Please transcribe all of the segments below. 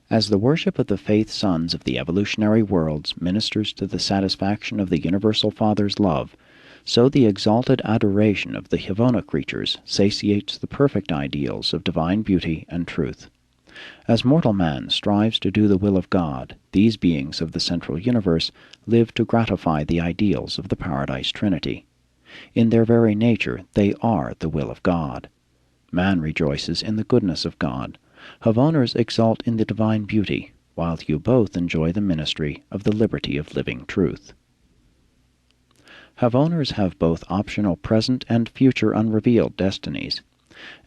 As the worship of the faith sons of the evolutionary worlds ministers to the satisfaction of the Universal Father's love, so the exalted adoration of the Havona creatures satiates the perfect ideals of divine beauty and truth. As mortal man strives to do the will of God, these beings of the central universe live to gratify the ideals of the Paradise Trinity. In their very nature they are the will of God. Man rejoices in the goodness of God. Havoners exalt in the divine beauty, while you both enjoy the ministry of the liberty of living truth. Havoners have both optional present and future unrevealed destinies,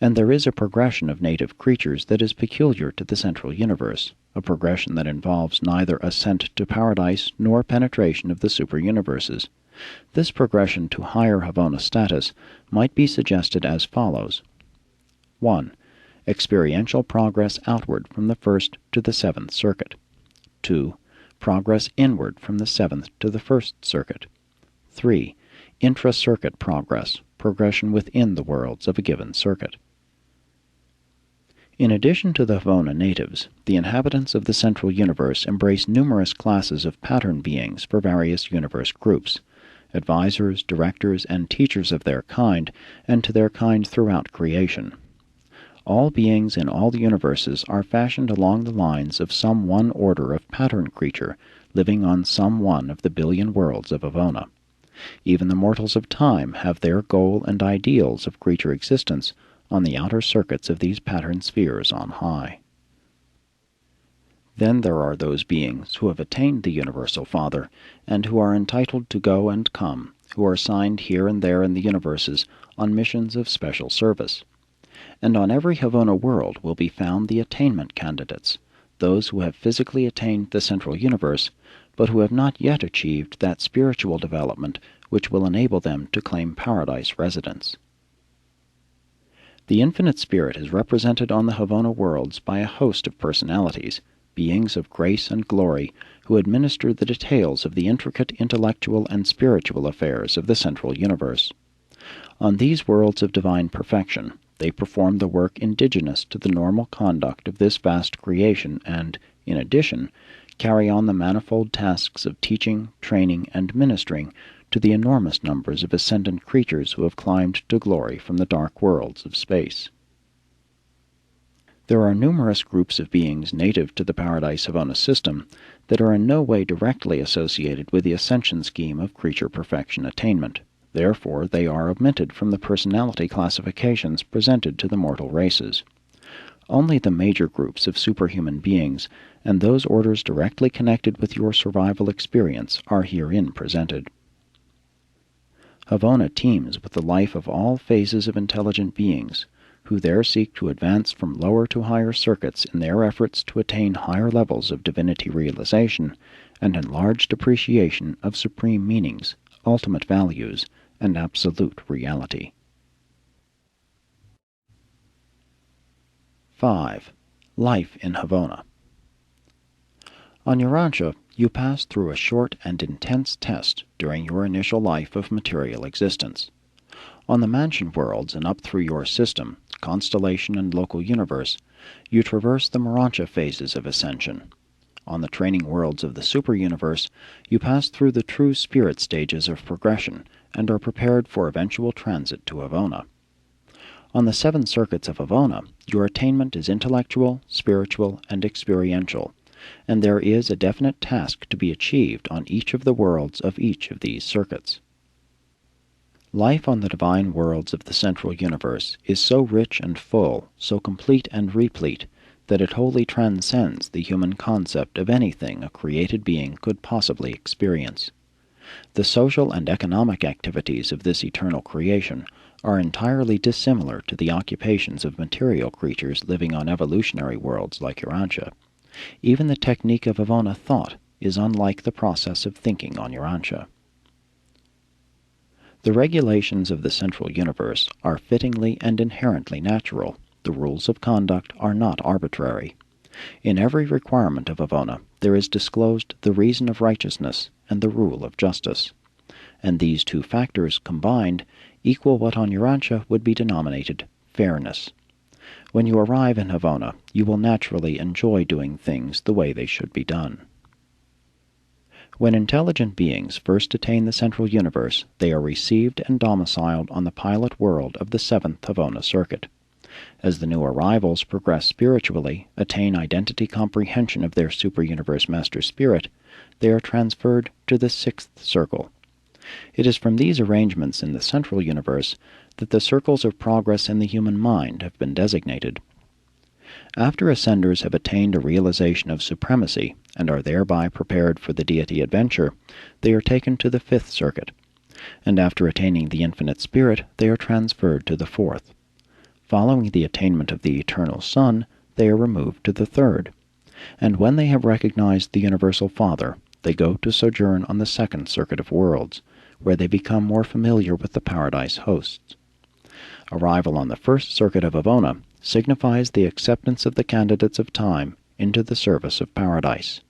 and there is a progression of native creatures that is peculiar to the central universe, a progression that involves neither ascent to paradise nor penetration of the superuniverses. This progression to higher Havona status might be suggested as follows. 1. Experiential progress outward from the first to the seventh circuit. 2. Progress inward from the seventh to the first circuit. 3. Intra-circuit progress, progression within the worlds of a given circuit. In addition to the Havona natives, the inhabitants of the central universe embrace numerous classes of pattern beings for various universe groups, advisors, directors, and teachers of their kind, and to their kind throughout creation. All beings in all the universes are fashioned along the lines of some one order of pattern creature, living on some one of the billion worlds of Havona. Even the mortals of time have their goal and ideals of creature existence on the outer circuits of these pattern spheres on high. Then there are those beings who have attained the Universal Father, and who are entitled to go and come, who are assigned here and there in the universes on missions of special service. And on every Havona world will be found the attainment candidates, those who have physically attained the central universe, but who have not yet achieved that spiritual development which will enable them to claim paradise residence. The Infinite Spirit is represented on the Havona worlds by a host of personalities, beings of grace and glory, who administer the details of the intricate intellectual and spiritual affairs of the central universe. On these worlds of divine perfection, they perform the work indigenous to the normal conduct of this vast creation and, in addition, carry on the manifold tasks of teaching, training, and ministering to the enormous numbers of ascendant creatures who have climbed to glory from the dark worlds of space. There are numerous groups of beings native to the Paradise Havona system that are in no way directly associated with the ascension scheme of creature perfection attainment. Therefore, they are omitted from the personality classifications presented to the mortal races. Only the major groups of superhuman beings and those orders directly connected with your survival experience are herein presented. Havona teems with the life of all phases of intelligent beings, who there seek to advance from lower to higher circuits in their efforts to attain higher levels of divinity realization and enlarged appreciation of supreme meanings, ultimate values, and absolute reality. 5. Life in Havona. On Urantia, you pass through a short and intense test during your initial life of material existence. On the mansion worlds and up through your system, constellation, and local universe, you traverse the Urantia phases of ascension. On the training worlds of the super-universe, you pass through the true spirit stages of progression and are prepared for eventual transit to Havona. On the 7 circuits of Havona, your attainment is intellectual, spiritual, and experiential, and there is a definite task to be achieved on each of the worlds of each of these circuits. Life on the divine worlds of the central universe is so rich and full, so complete and replete, that it wholly transcends the human concept of anything a created being could possibly experience. The social and economic activities of this eternal creation are entirely dissimilar to the occupations of material creatures living on evolutionary worlds like Urantia. Even the technique of Havona thought is unlike the process of thinking on Urantia. The regulations of the central universe are fittingly and inherently natural. The rules of conduct are not arbitrary. In every requirement of Havona there is disclosed the reason of righteousness and the rule of justice, and these two factors combined equal what on Urantia would be denominated fairness. When you arrive in Havona, you will naturally enjoy doing things the way they should be done. When intelligent beings first attain the central universe, they are received and domiciled on the pilot world of the seventh Havona circuit. As the new arrivals progress spiritually, attain identity comprehension of their super-universe master spirit, they are transferred to the sixth circle. It is from these arrangements in the central universe that the circles of progress in the human mind have been designated. After ascenders have attained a realization of supremacy and are thereby prepared for the deity adventure, they are taken to the fifth circuit, and after attaining the infinite spirit, they are transferred to the fourth. Following the attainment of the eternal Son, they are removed to the third, and when they have recognized the Universal Father, they go to sojourn on the second circuit of worlds, where they become more familiar with the paradise hosts. Arrival on the first circuit of Havona signifies the acceptance of the candidates of time into the service of paradise.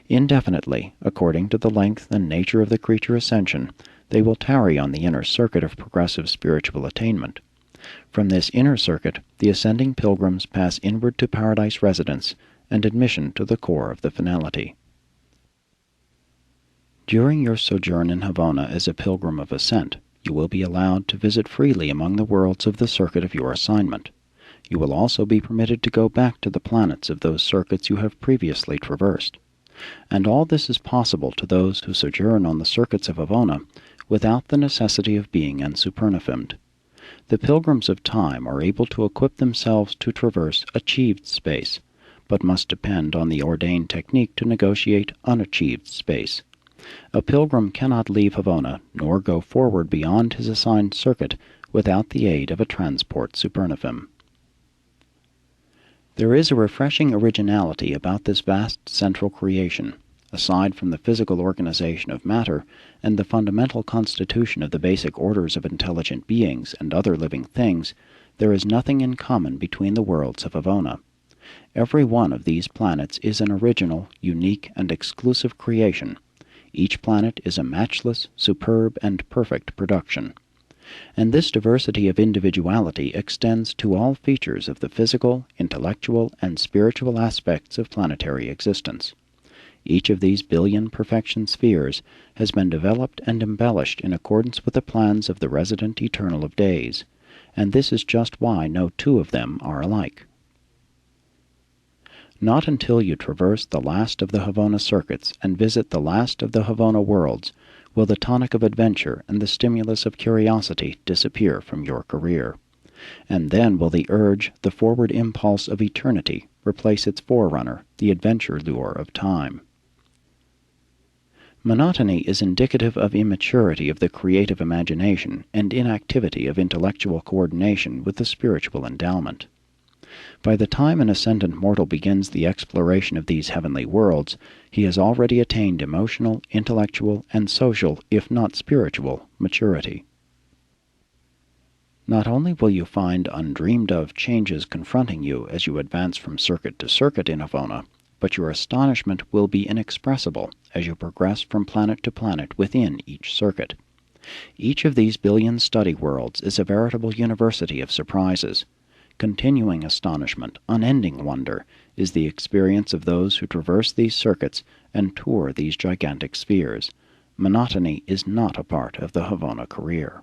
Indefinitely, according to the length and nature of the creature ascension, they will tarry on the inner circuit of progressive spiritual attainment. From this inner circuit, the ascending pilgrims pass inward to paradise residence and admission to the core of the finality. During your sojourn in Havona as a pilgrim of ascent, you will be allowed to visit freely among the worlds of the circuit of your assignment. You will also be permitted to go back to the planets of those circuits you have previously traversed. And all this is possible to those who sojourn on the circuits of Havona without the necessity of being unsupernafirmed. The pilgrims of time are able to equip themselves to traverse achieved space, but must depend on the ordained technique to negotiate unachieved space. A pilgrim cannot leave Havona nor go forward beyond his assigned circuit without the aid of a transport supernafim. There is a refreshing originality about this vast central creation. Aside from the physical organization of matter and the fundamental constitution of the basic orders of intelligent beings and other living things, there is nothing in common between the worlds of Havona. Every one of these planets is an original, unique, and exclusive creation. Each planet is a matchless, superb, and perfect production. And this diversity of individuality extends to all features of the physical, intellectual, and spiritual aspects of planetary existence. Each of these billion perfection spheres has been developed and embellished in accordance with the plans of the resident Eternal of Days, and this is just why no two of them are alike. Not until you traverse the last of the Havona circuits and visit the last of the Havona worlds will the tonic of adventure and the stimulus of curiosity disappear from your career. And then will the urge, the forward impulse of eternity, replace its forerunner, the adventure lure of time. Monotony is indicative of immaturity of the creative imagination and inactivity of intellectual coordination with the spiritual endowment. By the time an ascendant mortal begins the exploration of these heavenly worlds, he has already attained emotional, intellectual, and social, if not spiritual, maturity. Not only will you find undreamed-of changes confronting you as you advance from circuit to circuit in Havona, but your astonishment will be inexpressible as you progress from planet to planet within each circuit. Each of these billion study worlds is a veritable university of surprises. Continuing astonishment, unending wonder, is the experience of those who traverse these circuits and tour these gigantic spheres. Monotony is not a part of the Havona career.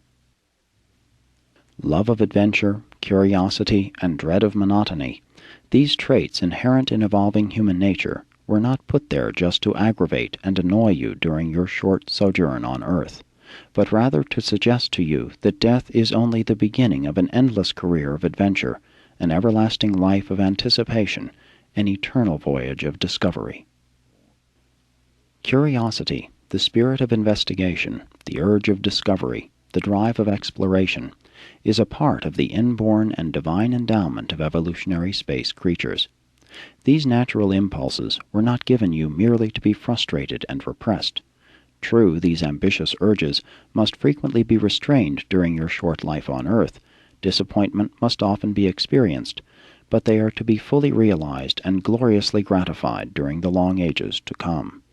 Love of adventure, curiosity, and dread of monotony, these traits inherent in evolving human nature, were not put there just to aggravate and annoy you during your short sojourn on earth, but rather to suggest to you that death is only the beginning of an endless career of adventure, an everlasting life of anticipation, an eternal voyage of discovery. Curiosity, the spirit of investigation, the urge of discovery, the drive of exploration, is a part of the inborn and divine endowment of evolutionary space creatures. These natural impulses were not given you merely to be frustrated and repressed. True, these ambitious urges must frequently be restrained during your short life on earth. Disappointment must often be experienced, but they are to be fully realized and gloriously gratified during the long ages to come.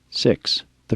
6.